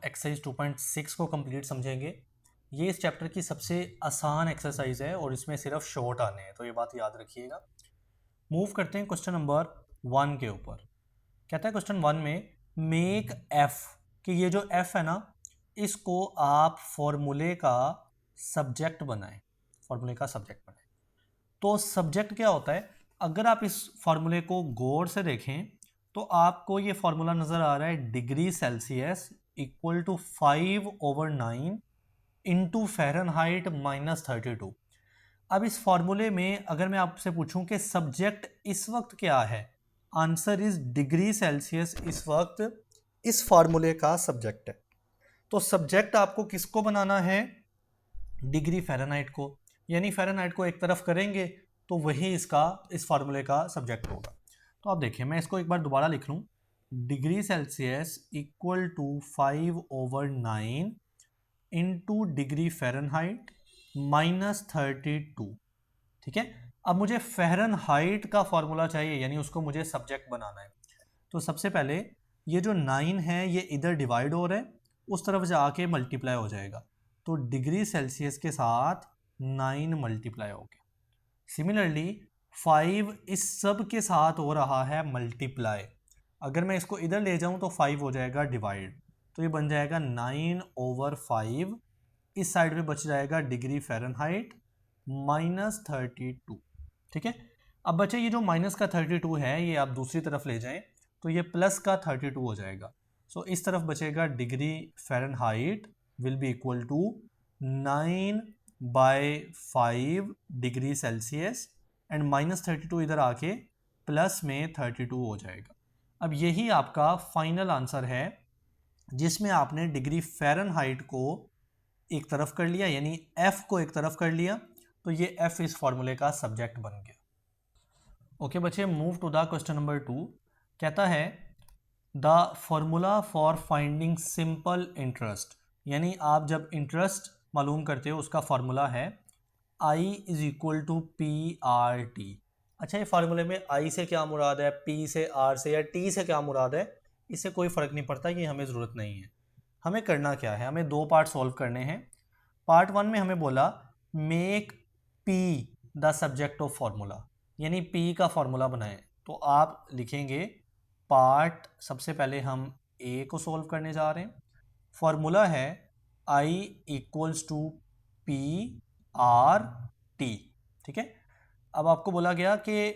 Exercise 2.6 को complete समझेंगे। ये इस चैप्टर की सबसे आसान एक्सरसाइज है और इसमें सिर्फ शॉर्ट आने हैं, तो ये बात याद रखिएगा। मूव करते हैं क्वेश्चन नंबर 1 के ऊपर। कहता है क्वेश्चन 1 में मेक एफ, कि ये जो एफ है ना, इसको आप फॉर्मूले का सब्जेक्ट बनाएं। फॉर्मूले का सब्जेक्ट बनाएं। तो सब्जेक्ट क्या होता है? अगर आप इस फॉर्मूले को गौर से देखें तो आपको ये फॉर्मूला नज़र आ रहा है, degree Celsius equal to 5/9 into Fahrenheit -32। अब इस फॉर्मूले में अगर मैं आपसे पूछूं कि सब्जेक्ट इस वक्त क्या है, आंसर इज डिग्री सेल्सियस इस वक्त इस फॉर्मूले का सब्जेक्ट है। तो सब्जेक्ट आपको किसको बनाना है? डिग्री फ़ारेनहाइट को, यानी फ़ारेनहाइट को एक तरफ करेंगे तो वही इसका इस फार्मूले का सब्जेक्ट होगा। तो आप देखिए, मैं इसको एक बार दोबारा लिख लूँ, degree Celsius equal to 5/9 into degree Fahrenheit -32। ठीक है, अब मुझे फ़ारेनहाइट का फॉर्मूला चाहिए, यानी उसको मुझे सब्जेक्ट बनाना है। तो सबसे पहले ये जो 9 है ये इधर डिवाइड हो रहा है, उस तरफ जाके मल्टीप्लाई हो जाएगा, तो डिग्री सेल्सियस के साथ 9 मल्टीप्लाई हो गया। सिमिलरली 5 इस सब के साथ हो रहा है मल्टीप्लाई। अगर मैं इसको इधर ले जाऊं तो 5 हो जाएगा डिवाइड, तो ये बन जाएगा 9/5। इस साइड पे बच जाएगा डिग्री फ़ारेनहाइट -32। ठीक है, अब बचे ये जो माइनस का 32 है, ये आप दूसरी तरफ ले जाएं तो ये प्लस का 32 हो जाएगा। सो इस तरफ बचेगा degree Fahrenheit will be equal to 9/5 degree Celsius and -32 इधर आके प्लस में 32 हो जाएगा। अब यही आपका फाइनल आंसर है, जिसमें आपने डिग्री फ़ारेनहाइट को एक तरफ कर लिया, यानी f को एक तरफ कर लिया, तो ये f इस फॉर्मूले का सब्जेक्ट बन गया। ओके बच्चे, move to the question number 2। कहता है the formula for finding simple interest, यानी आप जब इंटरेस्ट मालूम करते हो उसका फॉर्मूला है I is equal to PRT। अच्छा, ये फार्मूले में I से क्या मुराद है, P से, R से या T से क्या मुराद है, इससे कोई फ़र्क नहीं पड़ता, ये हमें ज़रूरत नहीं है। हमें करना क्या है, हमें दो पार्ट सॉल्व करने हैं। पार्ट 1 में हमें बोला make P the subject of formula, यानी P का फार्मूला बनाएं। तो आप लिखेंगे पार्ट, सबसे पहले हम A को सॉल्व करने जा रहे हैं। फार्मूला है I इक्वल्स टू PRT। ठीक है, अब आपको बोला गया कि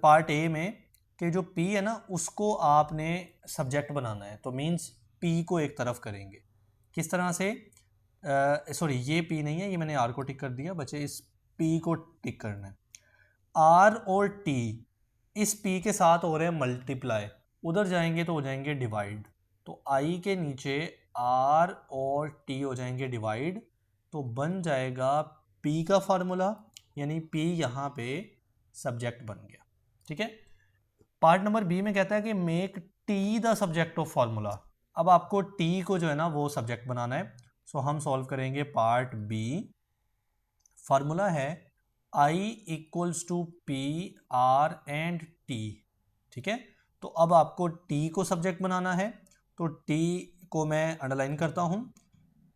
पार्ट ए में कि जो P है ना उसको आपने सब्जेक्ट बनाना है, तो मीन्स P को एक तरफ करेंगे। किस तरह से? सॉरी, ये P नहीं है, ये मैंने R को टिक कर दिया, बच्चे इस P को टिक करना है। R और T इस P के साथ हो रहे हैं मल्टीप्लाई, उधर जाएंगे तो हो जाएंगे डिवाइड, तो I के नीचे R और T हो जाएंगे डिवाइड, तो बन जाएगा P का फार्मूला, यानी P यहाँ पे सब्जेक्ट बन गया। ठीक है, पार्ट नंबर बी में कहता है कि make T the subject of formula. अब आपको T को जो है ना वो सब्जेक्ट बनाना है। सो हम सॉल्व करेंगे पार्ट बी। फार्मूला है I equals to PR and T। ठीक है, तो अब आपको T को सब्जेक्ट बनाना है, तो T को मैं अंडरलाइन करता हूँ।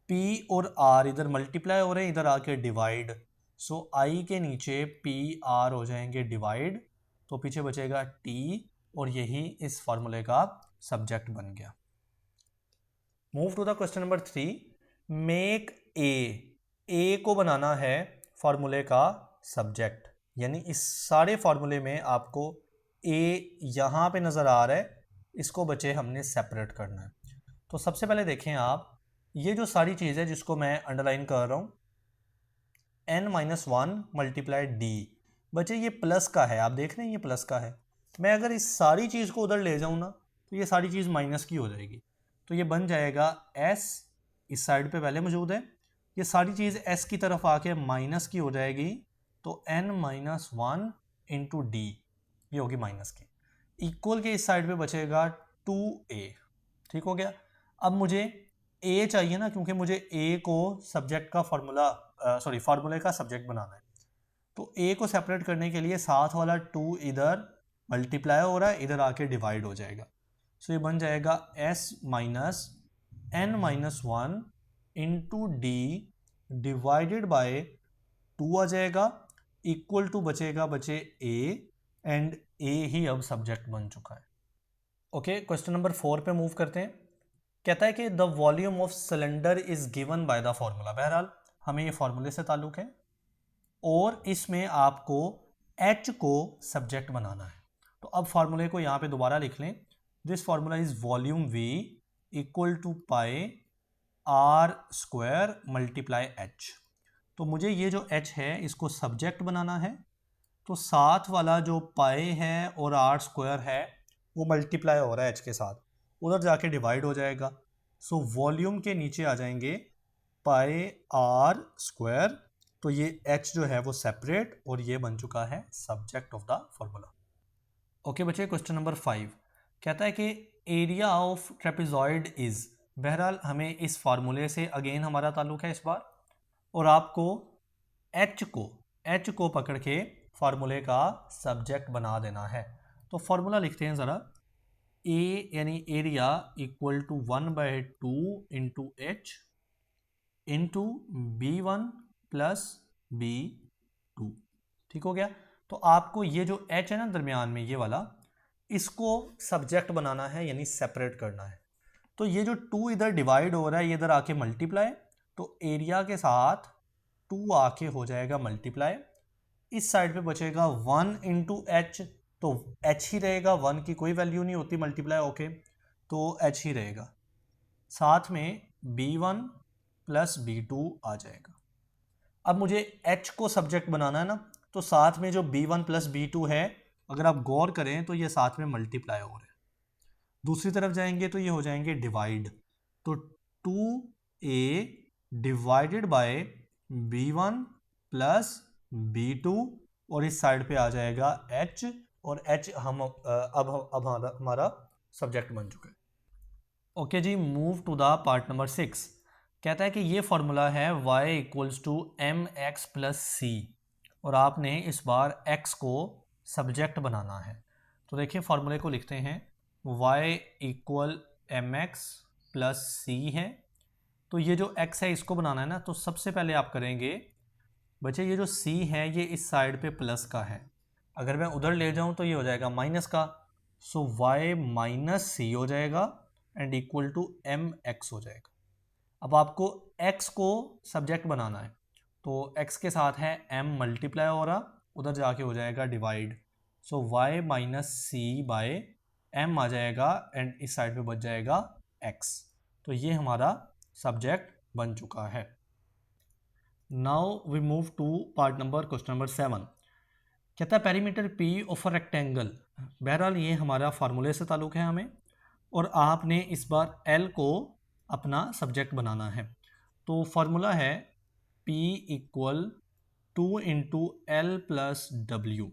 P और R इधर मल्टीप्लाई हो रहे हैं, इधर आके डिवाइड, सो I के नीचे PR हो जाएंगे डिवाइड, तो पीछे बचेगा T और यही इस फॉर्मूले का सब्जेक्ट बन गया। Move to the question number 3। Make A को बनाना है फॉर्मूले का सब्जेक्ट, यानी इस सारे फॉर्मूले में आपको A यहाँ पे नज़र आ रहा है, इसको बचे हमने सेपरेट करना है। तो सबसे पहले देखें आप, ये जो सारी चीज़ है जिसको मैं अंडरलाइन कर रहा हूँ, n-1 मल्टीप्लाई डी, बच्चे ये प्लस का है, आप देख रहे हैं ये प्लस का है। मैं अगर इस सारी चीज़ को उधर ले जाऊँ ना तो ये सारी चीज़ माइनस की हो जाएगी, तो ये बन जाएगा s, इस साइड पे पहले मौजूद है, ये सारी चीज़ s की तरफ आके माइनस की हो जाएगी, तो n-1 इंटू डी, ये होगी माइनस की, इक्वल के इस साइड पे बचेगा 2a। ठीक हो गया। अब मुझे a चाहिए ना, क्योंकि मुझे a को सब्जेक्ट का फार्मूला फार्मूले का सब्जेक्ट बनाना है, तो a को सेपरेट करने के लिए साथ वाला 2 इधर मल्टीप्लाई हो रहा है, इधर आके डिवाइड हो जाएगा, सो ये बन जाएगा s minus n minus one into D divided by 2 आ जाएगा, इक्वल टू बचे a, एंड a ही अब सब्जेक्ट बन चुका है। ओके, क्वेश्चन नंबर 4 पे मूव करते हैं। कहता है कि the volume of cylinder is given by the formula. बहरहाल हमें ये फॉर्मूले से ताल्लुक है और इसमें आपको h को सब्जेक्ट बनाना है। तो अब फॉर्मूले को यहाँ पे दोबारा लिख लें। This formula is volume v equal to pi r square multiply h। तो मुझे ये जो h है इसको सब्जेक्ट बनाना है, तो साथ वाला जो पाई है और r स्क्वायर है वो मल्टीप्लाई हो रहा है h के साथ, उधर जाके डिवाइड हो जाएगा। सो वॉल्यूम के नीचे आ जाएंगे पाई r स्क्वायर, तो ये h जो है वो सेपरेट और ये बन चुका है subject of the formula. Okay बच्चे, क्वेश्चन नंबर 5 कहता है कि एरिया ऑफ ट्रेपेजॉइड इज। बहरहाल हमें इस फार्मूले से अगेन हमारा ताल्लुक है इस बार, और आपको h को पकड़ के फार्मूले का सब्जेक्ट बना देना है। तो फार्मूला लिखते हैं ज़रा। a यानी area equal to 1/2 into H into B1 plus B2। ठीक हो गया। तो आपको ये जो h है ना दरमियान में ये वाला, इसको सब्जेक्ट बनाना है यानी सेपरेट करना है। तो ये जो 2 इधर डिवाइड हो रहा है ये इधर आके मल्टीप्लाई, तो एरिया के साथ 2 आके हो जाएगा मल्टीप्लाई। इस साइड पे बचेगा 1 इंटू एच, तो h ही रहेगा, 1 की कोई वैल्यू नहीं होती मल्टीप्लाई ओके, तो h ही रहेगा। साथ में B1 प्लस B2 आ जाएगा। अब मुझे h को सब्जेक्ट बनाना है ना, तो साथ में जो B1 प्लस B2 है अगर आप गौर करें तो ये साथ में मल्टीप्लाई हो रहे हैं। दूसरी तरफ जाएंगे तो ये हो जाएंगे डिवाइड, तो 2a divided by B1 plus B2 और इस साइड पे आ जाएगा h, और h हम अब हमारा सब्जेक्ट बन चुका है। ओके जी, move to the part number 6। कहता है कि ये फॉर्मूला है y equals to M X plus C, और आपने इस बार x को सब्जेक्ट बनाना है। तो देखिए फॉर्मूले को लिखते हैं, y equal M X plus C है। तो ये जो x है इसको बनाना है ना, तो सबसे पहले आप करेंगे बच्चे ये जो c है ये इस साइड पे प्लस का है, अगर मैं उधर ले जाऊं तो ये हो जाएगा माइनस का। सो y माइनस सी हो जाएगा and equal to M X हो जाएगा। अब आपको x को सब्जेक्ट बनाना है, तो x के साथ है m मल्टीप्लाई हो रहा, उधर जाके हो जाएगा डिवाइड। सो y माइनस सी बाय m आ जाएगा एंड इस साइड पे बच जाएगा x। तो ये हमारा सब्जेक्ट बन चुका है। Now we move to part number question number 7। कहता है perimeter P of a rectangle. बहरहाल ये हमारा फार्मूले से ताल्लुक है हमें, और आपने इस बार L को अपना सब्जेक्ट बनाना है। तो फार्मूला है P equal 2 into L plus W.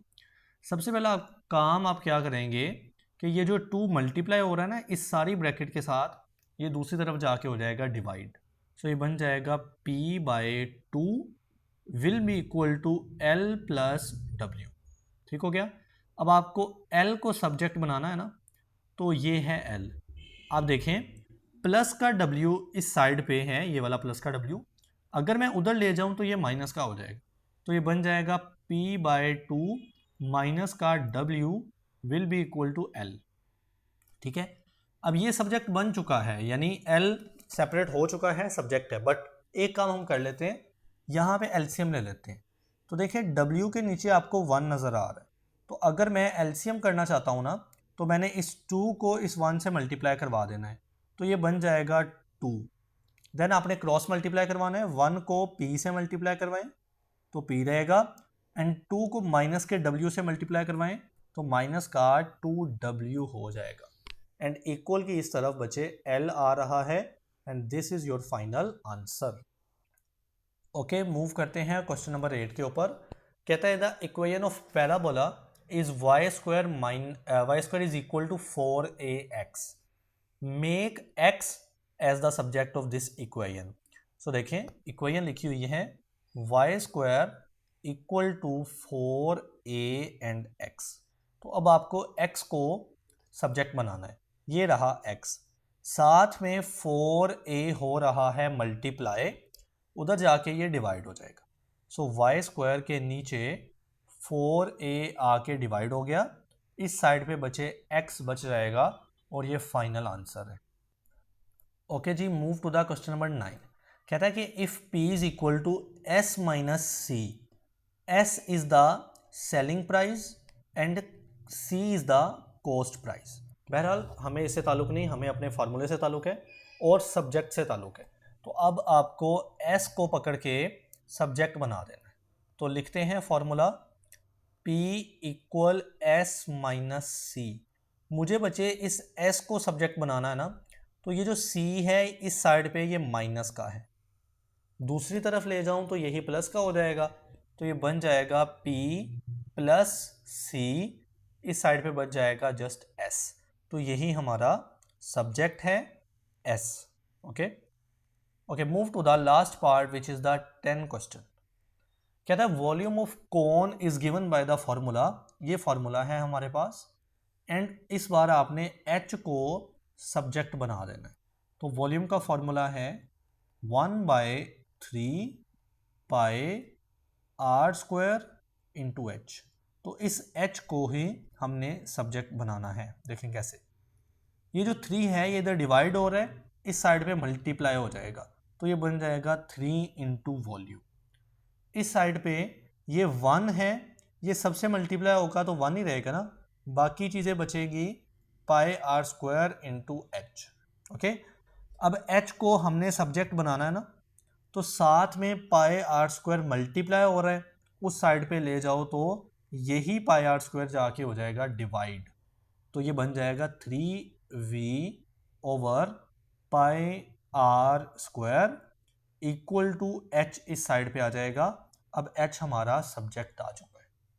सबसे पहला काम आप क्या करेंगे कि ये जो 2 मल्टीप्लाई हो रहा है ना इस सारी ब्रैकेट के साथ, ये दूसरी तरफ जाके हो जाएगा डिवाइड। सो ये बन जाएगा P by 2 will be equal to L plus W. ठीक हो गया। अब आपको L को सब्जेक्ट बनाना है ना, तो ये है L। आप देखें प्लस का W इस साइड पे है, ये वाला प्लस का W, अगर मैं उधर ले जाऊं तो ये माइनस का हो जाएगा। तो ये बन जाएगा P बाय 2 माइनस का W will be equal to L। ठीक है। अब ये सब्जेक्ट बन चुका है यानी L सेपरेट हो चुका है, सब्जेक्ट है। बट एक काम हम कर लेते हैं, यहाँ पे एलसीएम ले लेते हैं। तो देखिए W के नीचे आपको 1 नज़र आ रहा है, तो अगर मैं एलसीएम करना चाहता हूँ ना, तो मैंने इस 2 को इस 1 से मल्टीप्लाई करवा देना है, तो ये बन जाएगा 2। देन आपने क्रॉस मल्टीप्लाई करवाना है, 1 को P से मल्टीप्लाई करवाएं तो P रहेगा, एंड 2 को माइनस के W से मल्टीप्लाई करवाएं तो माइनस का 2W हो जाएगा, एंड इक्वल की इस तरफ बचे L आ रहा है, and this is your final answer. Okay, move करते हैं क्वेश्चन नंबर 8 के ऊपर। कहता है the equation of parabola is y square is equal to 4ax, make x as the subject of this equation. So देखें इक्वेशन लिखी हुई है y square equal to 4a and x। तो अब आपको x को सब्जेक्ट बनाना है, ये रहा x। साथ में 4a हो रहा है मल्टीप्लाई, उधर जाके ये डिवाइड हो जाएगा। सो वाई स्क्वायर के नीचे 4a आके डिवाइड हो गया, इस साइड पे बचे x बच जाएगा और ये फाइनल आंसर है। ओके जी, move to the question number 9। कहता है कि if p is equal to s minus C, s is the selling price and c is the cost price. बहरहाल हमें इससे ताल्लुक नहीं, हमें अपने फार्मूले से ताल्लुक है और सब्जेक्ट से ताल्लुक है। तो अब आपको s को पकड़ के सब्जेक्ट बना देना है। तो लिखते हैं formula P equal S minus C. मुझे बचे इस s को सब्जेक्ट बनाना है ना, तो ये जो c है इस साइड पे ये माइनस का है, दूसरी तरफ ले जाऊं तो यही प्लस का हो जाएगा, तो ये बन जाएगा P प्लस C, इस साइड पे बच जाएगा जस्ट S। तो यही हमारा सब्जेक्ट है S। Okay okay, move to the last part which is the 10 question. कहता है volume of cone is given by the formula, ये फॉर्मूला है हमारे पास, एंड इस बार आपने H को सब्जेक्ट बना देना है। तो वॉल्यूम का फॉर्मूला है 1/3 पाई आर स्क्वायर इंटू एच। तो इस h को ही हमने सब्जेक्ट बनाना है। देखें कैसे, ये जो 3 है ये इधर डिवाइड हो रहा है, इस साइड पे मल्टीप्लाई हो जाएगा, तो ये बन जाएगा 3 इंटू वॉल्यूम। इस साइड पे ये 1 है, ये सबसे मल्टीप्लाई होगा तो 1 ही रहेगा ना, बाकी चीज़ें बचेगी pi are square into h. Okay, अब h को हमने सब्जेक्ट बनाना है ना, तो साथ में पाई आर स्क्वायर मल्टीप्लाई हो रहा है, उस साइड पे ले जाओ तो यही पाई आर स्क्वायर जाके हो जाएगा डिवाइड, तो ये बन जाएगा 3v over pi are square equal to h, इस साइड पे आ जाएगा। अब h हमारा सब्जेक्ट आ चुका।